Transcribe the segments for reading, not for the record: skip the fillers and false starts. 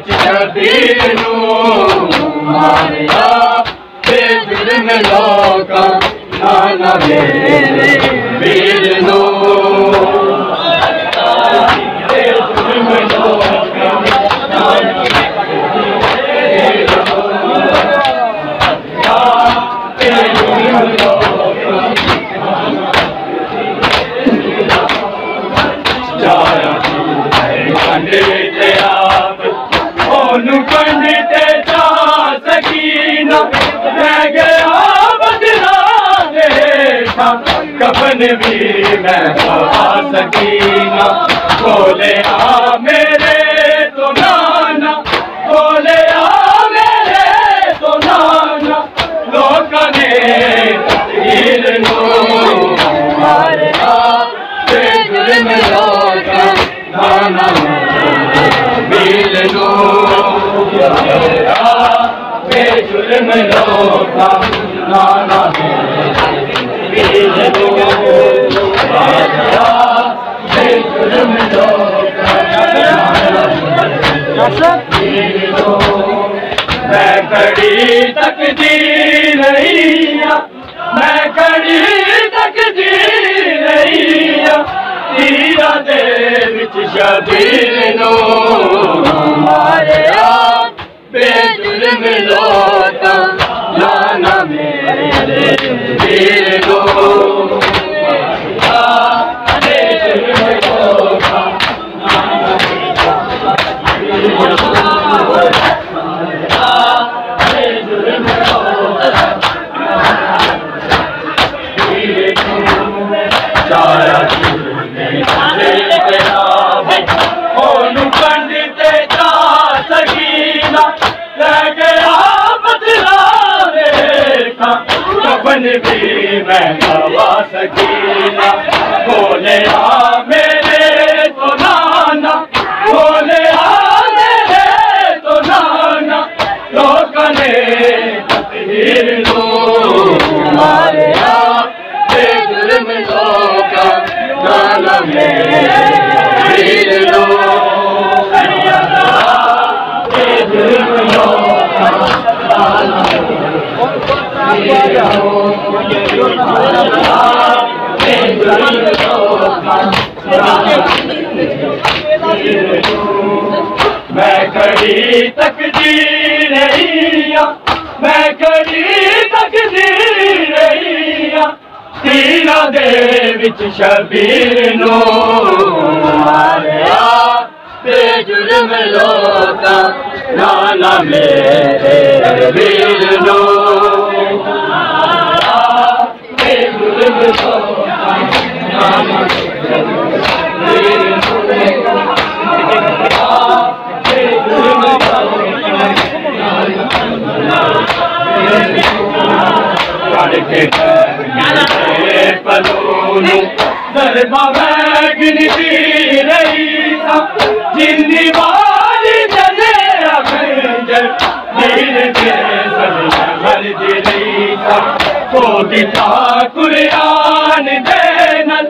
विच शबीर नू मारिया बेजुर्म लोकां नाना मेरे वीर नू बेजुर्म लोकां नाना पंडित जा सकीना मैं गया बदला देखा कफन भी मैं पा सकीना बोले आ मेरे तो नाना बोले आ मेरे तो नाना लोकां ने तस्वीर नो मारिया बेजुर्म लोकां नाना वीर नो बेजुर्म लोकां नाना वीर नो बेजुर्म लोकां नाना वीर नो मैं कड़ी तकदीर रहिया मैं कड़ी तकदीर रहिया तीरा दे विच शबीर नो मारिया बेजुर्म लोकां नाना मेरे वीर नो बेजुर्म लोकां नाना बेजुर्म लोकां चारा पंडित जा सकीना ले गया बदला देखा कफन भी मैं पा सकीना बोले आ मेरे तो नाना बोले आ मेरे तो नाना लोकां ने तस्वीर नो मारिया बेजुर्म लोकां नाना मेरे वीर नो बेजुर्म लोकां नाना बेजुर्म लोकां मैं कड़ी तकदीर रहिया मैं कड़ी तकदीर रहिया तीरा दे विच शबीर नो मारिया बेजुर्म लोकां नाना मेरे वीर नो बेजुर्म लोकां नाना वीर नो बेजुर्म लोकां पलोनू दरबा गिनती रही था जिंदी वाली जले खंजर वीर के घर दी रही था तो दिता कुरान देनल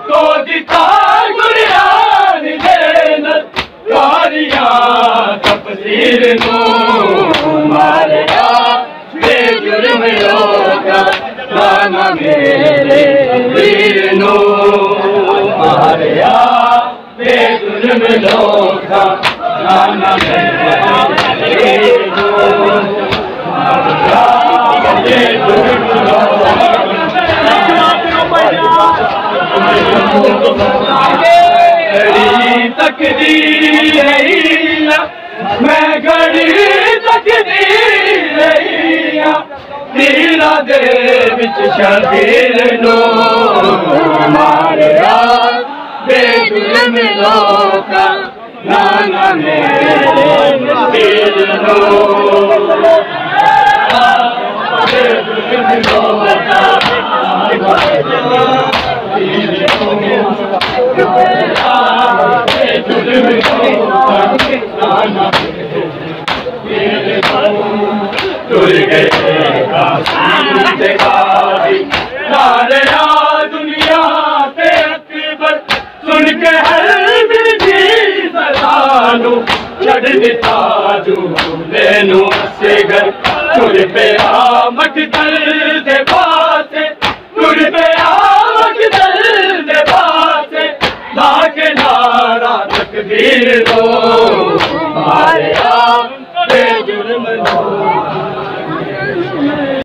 तो दिता कुरान देनल कारिया तफसीर नो मारिया बेजुर्म लोकां नाना मेरे वीर नो मारिया बेजुर्म लोकां नाना मेरे वीर नो मारिया बेजुर्म लोकां तकदीर रहिया मैं घड़ी तकदीर रहिया तीरा दे विच शबीर नो मारिया बेजुर्म लोकां नाना मेरे वीर नो बेजुर्म लोकां दुनिया पे अकबर सुन के हर चढ़ दिता झूले नू से घर तुर पे मठ दल दे बाते तुर पे मठ दल दे बाते लाके नारा तकबीर